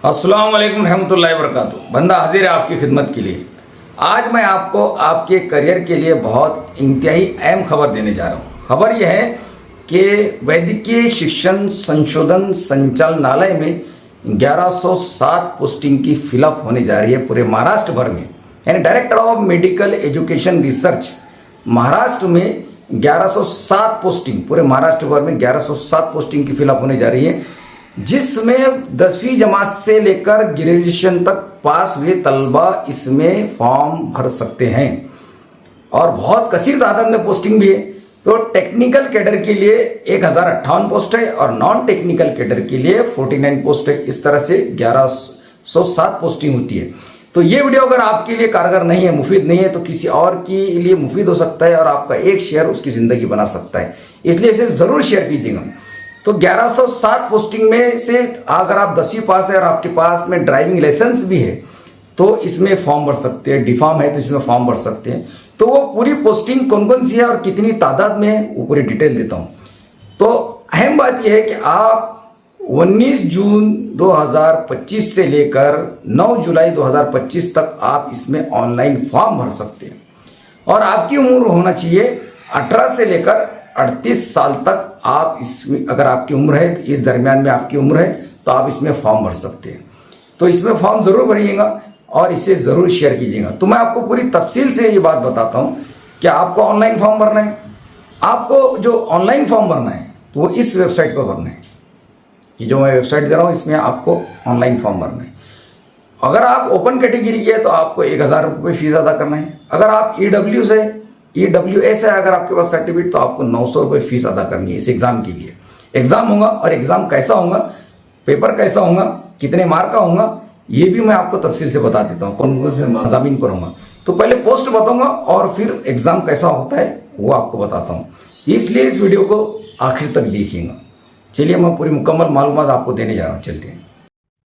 अस्सलाम वालेकुम रहमतुल्लाहि व बरकातुहू। बंदा हाजिर है आपकी खिदमत के लिए। आज मैं आपको आपके करियर के लिए बहुत इंतहाई अहम खबर देने जा रहा हूँ। खबर यह है कि वैद्यकीय शिक्षण संशोधन संचालनालय में 1107 पोस्टिंग की फिलअप होने जा रही है पूरे महाराष्ट्र भर में। यानी director of medical education research Maharashtra में 1107 पोस्टिंग, पूरे महाराष्ट्र भर में 1107 पोस्टिंग की फिलअप होने जा रही है, जिसमें 10वीं जमात से लेकर ग्रेजुएशन तक पास हुए तलबा इसमें फॉर्म भर सकते हैं और बहुत कसीर तादाद में पोस्टिंग भी है। तो टेक्निकल कैडर के लिए 1058 पोस्ट है और नॉन टेक्निकल कैडर के लिए 49 पोस्ट है। इस तरह से 1107 पोस्टिंग होती है। तो ये वीडियो अगर आपके लिए कारगर नहीं है, मुफीद नहीं है, तो किसी और के लिए मुफीद हो सकता है और आपका एक शेयर उसकी जिंदगी बना सकता है, इसलिए इसे जरूर शेयर कीजिएगा। तो 1107 पोस्टिंग में से अगर आप 10वीं पास है और आपके पास में ड्राइविंग लाइसेंस भी है तो इसमें फॉर्म भर सकते हैं। डिफॉर्म है तो इसमें फॉर्म भर सकते हैं। तो वो पूरी पोस्टिंग कौन कौन सी है और कितनी तादाद में है वो पूरी डिटेल देता हूं। तो अहम बात यह है कि आप 19 जून 2025 से लेकर 9 जुलाई 2025 तक आप इसमें ऑनलाइन फॉर्म भर सकते हैं और आपकी उम्र होना चाहिए 18 से लेकर 38 साल तक। आप इसमें अगर आपकी उम्र है तो इस दरमियान में आपकी उम्र है तो आप इसमें फॉर्म भर सकते हैं। तो इसमें फॉर्म जरूर भरिएगा और इसे जरूर शेयर कीजिएगा। तो मैं आपको पूरी तफसील से ये बात बताता हूं कि आपको ऑनलाइन फॉर्म भरना है। आपको जो ऑनलाइन फॉर्म भरना है तो वो इस वेबसाइट पर भरना है। ये जो मैं वेबसाइट दे रहा हूं इसमें आपको ऑनलाइन फॉर्म भरना है। अगर आप ओपन कैटेगरी के है तो आपको 1000 रुपये फीस अदा करना है। अगर आप EWS है अगर आपके पास सर्टिफिकेट तो आपको 900 रुपये फीस अदा करनी है इस एग्जाम के लिए। एग्जाम होगा और एग्जाम कैसा होगा, पेपर कैसा होगा, कितने मार्क का होगा, ये भी मैं आपको तफसील से बता देता हूँ कौन कौन से मज़ामीन पर होगा। तो पहले पोस्ट बताऊंगा और फिर एग्जाम कैसा होता है वो आपको बताता हूँ, इसलिए इस वीडियो को आखिर तक देखिएगा। चलिए मैं पूरी मुकम्मल मालूमात आपको देने जा रहा हूँ। चलते हैं।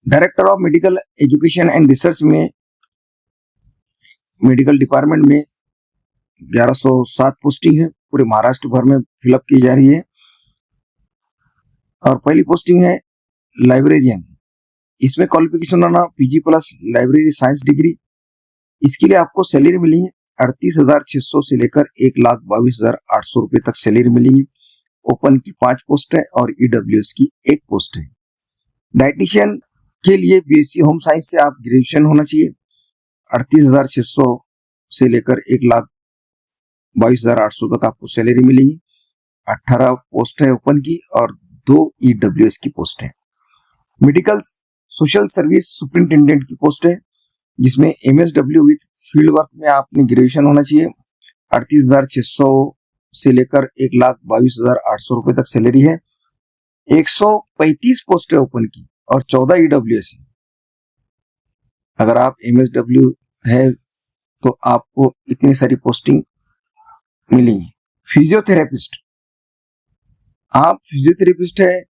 Director of medical education and research में मेडिकल डिपार्टमेंट में 1107 पोस्टिंग है, पूरे महाराष्ट्र भर में फिलअप की जा रही है। और पहली पोस्टिंग है लाइब्रेरियन। इसमें क्वालिफिकेशन होना PG plus library science degree. इसके लिए आपको सैलरी मिलेगी 38,600 से लेकर 1,22,800 रुपए तक सैलरी मिलेगी। ओपन की 5 पोस्ट है और EWS की 1 पोस्ट है। डाइटिशियन के लिए BSc होम साइंस से आप ग्रेजुएशन होना चाहिए। 38,600 से लेकर 1,22,800 तक आपको सैलरी मिलेगी। 18 पोस्ट है ओपन की और 2 EWS की पोस्ट है। मेडिकल सोशल सर्विस सुपरिंटेंडेंट की पोस्ट है, जिसमें MSW विथ फील्ड वर्क में आपने ग्रेजुएशन होना चाहिए। 38,600 से लेकर 1,22,800 रुपए तक सैलरी है। 135 पोस्ट है ओपन की और 14 EWS है। अगर आप MSW है तो आपको इतनी सारी पोस्टिंग मिलेंगी। फिजियोथेरेपिस्ट, आप फिजियोथेरेपिस्ट है,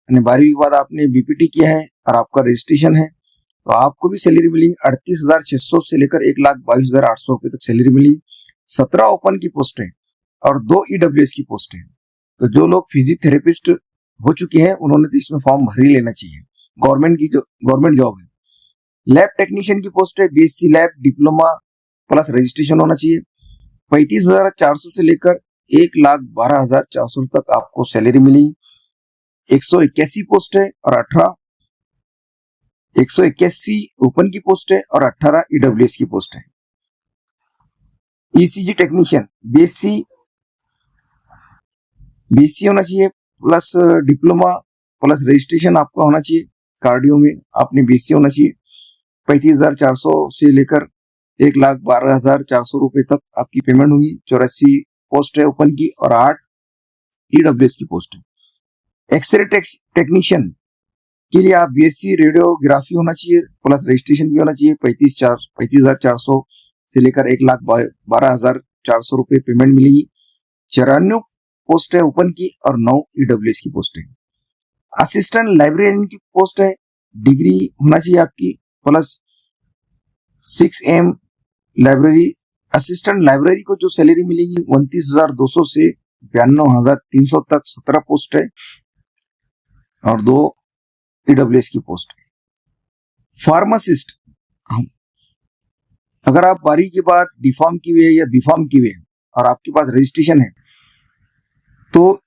12वीं के बाद आपने BPT किया है और आपका रजिस्ट्रेशन है तो आपको भी सैलरी मिलेगी 38,600 से लेकर 1,22,800 रुपए तक सैलरी मिलेगी। 17 ओपन की पोस्ट है और 2 EWS की पोस्ट है। तो जो लोग फिजियोथेरेपिस्ट हो चुके हैं उन्होंने तो इसमें फॉर्म भर ही लेना चाहिए। गवर्नमेंट जॉब है। लैब टेक्नीशियन की पोस्ट है, BSc lab diploma plus registration होना चाहिए। 35,400 से लेकर 1,12,400 तक आपको सैलरी मिलेगी। 181 पोस्ट है और 181 ओपन की पोस्ट है और 18 EWS की पोस्ट है। ECG टेक्नीशियन BSc होना चाहिए प्लस डिप्लोमा प्लस रजिस्ट्रेशन आपका होना चाहिए। कार्डियो में आपने BSc होना चाहिए। 35,400 से लेकर 1,12,400 रुपए तक आपकी पेमेंट होगी। 84 पोस्ट है ओपन की और 8 EWS की पोस्ट है। एक्सरे टेक्नीशियन के लिए आप BSc रेडियोग्राफी होना चाहिए प्लस रजिस्ट्रेशन भी होना चाहिए। 35,400 से लेकर 1,12,400 रुपए पेमेंट मिलेगी। 94 पोस्ट है ओपन की और 9 EWS की पोस्ट है। असिस्टेंट लाइब्रेरियन की पोस्ट है, डिग्री होना चाहिए आपकी plus 6M library. Assistant library को जो सैलरी मिलेगी 29,200 से 92,300 तक 17 पोस्ट है और 2 EWS की पोस्ट है। फार्मासिस्ट, अगर आप 12वीं के बाद डी.फार्म की हुई है या बी.फार्म की हुई है और आपके पास रजिस्ट्रेशन है तो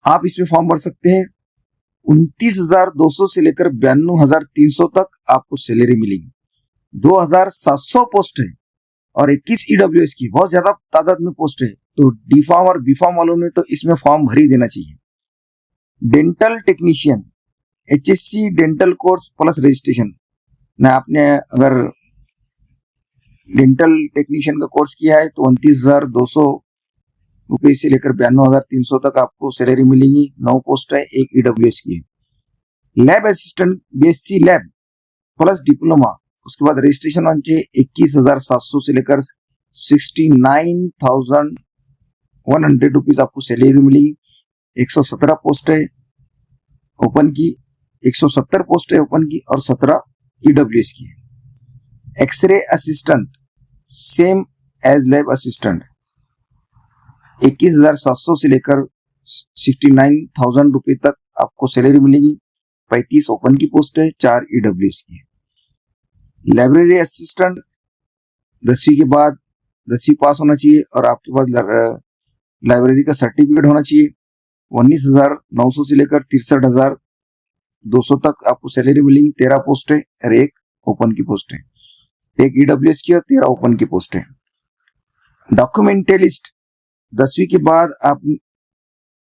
आप इसमें फॉर्म भर सकते हैं। 29,200 से लेकर 92,300 तक आपको सैलरी मिलेगी। 2,700 पोस्ट है और 21 ईडब्ल्यूएस की बहुत ज्यादा तादाद में पोस्ट है, तो डी.फार्म और बी.फार्म वालों ने तो इसमें फॉर्म भर ही देना चाहिए। Dental technician, HSC dental course plus registration में आपने अगर डेंटल टेक्नीशियन का कोर्स किया है तो 29,200 रुपये से लेकर 92,300 तक आपको सैलरी मिलेगी। 9 पोस्ट है, 1 ईडब्ल्यूएस की है। Lab assistant BSc lab plus diploma, उसके बाद रजिस्ट्रेशन होना चाहिए। 21,700 से लेकर 69,100 रुपीज आपको सैलरी मिलेगी। 117 पोस्ट है ओपन की, 170 पोस्ट है ओपन की और 17 ईडब्ल्यूएस की है। X ray assistant same as lab assistant, 21,700 से लेकर 69,000 रुपए तक आपको सैलरी मिलेगी। 35 ओपन की पोस्ट है, 4 ईडब्ल्यूएस की है। लाइब्रेरी असिस्टेंट 10वीं के बाद 10वीं पास होना चाहिए और आपके पास लाइब्रेरी का सर्टिफिकेट होना चाहिए। 19,900 से लेकर 63,200 तक आपको सैलरी मिलेगी। 13 पोस्ट है और 1 ओपन की पोस्ट है। 1 ईडब्ल्यूएस की और 13 ओपन की पोस्ट है। डॉक्यूमेंटलिस्ट 10वीं के बाद आप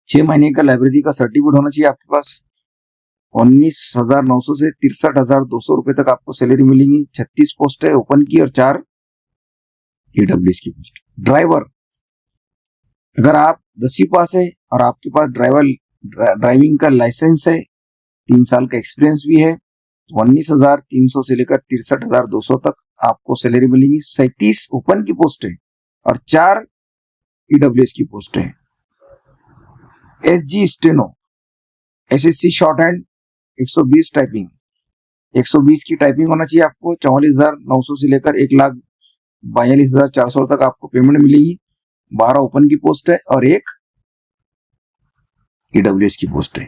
6 महीने का लाइब्रेरी का सर्टिफिकेट होना चाहिए आपके पास। 19,900 से 63,200 रुपए तक आपको सैलरी मिलेगी। 36 पोस्ट है ओपन की और 4 ईडब्ल्यूएस की पोस्ट। ड्राइवर, अगर आप 10वीं पास है और आपके पास ड्राइविंग का लाइसेंस है, 3 साल का एक्सपीरियंस भी है, 19,300 से लेकर 63,200 तक आपको सैलरी मिलेगी। 37 ओपन की पोस्ट है और 4 ईडब्ल्यूएस की पोस्ट है। SG steno, SSC short hand, 120 typing, 120 की टाइपिंग होना चाहिए आपको। 44,900 से लेकर 1,42,400 तक आपको पेमेंट मिलेगी। 12 ओपन की पोस्ट है और 1 ईडब्ल्यूएस की पोस्ट है।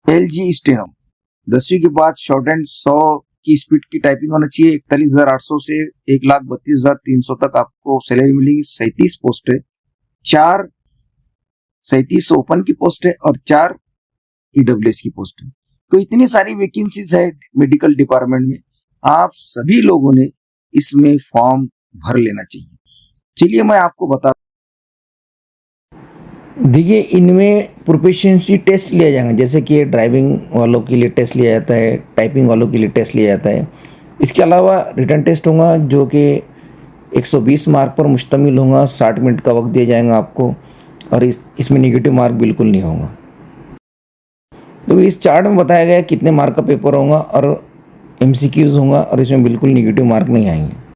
LG स्टेनो 10वीं के बाद शॉर्ट हैंड 100 की स्पीड की टाइपिंग होना चाहिए। 41,800 से 1,32,300 तक आपको सैलरी मिलेगी। 37 पोस्ट है, 4 37 ओपन की पोस्ट है और 4 ईडब्ल्यूएस की पोस्ट है। तो इतनी सारी वैकेंसीज है मेडिकल डिपार्टमेंट में, आप सभी लोगों ने इसमें फॉर्म भर लेना चाहिए। चलिए मैं आपको बता, देखिए इनमें प्रोफिशिएंसी टेस्ट लिया जाएगा, जैसे कि ड्राइविंग वालों के लिए टेस्ट लिया जाता है, टाइपिंग वालों के लिए टेस्ट लिया जाता है। इसके अलावा रिटन टेस्ट होगा जो कि 120 मार्क पर मुश्तमिल होगा। 60 मिनट का वक्त दिया जाएगा आपको और इसमें नेगेटिव मार्क बिल्कुल नहीं होगा। तो इस चार्ट में बताया गया कितने मार्क का पेपर होगा और MCQs होगा और इसमें बिल्कुल नेगेटिव मार्क नहीं आएंगे।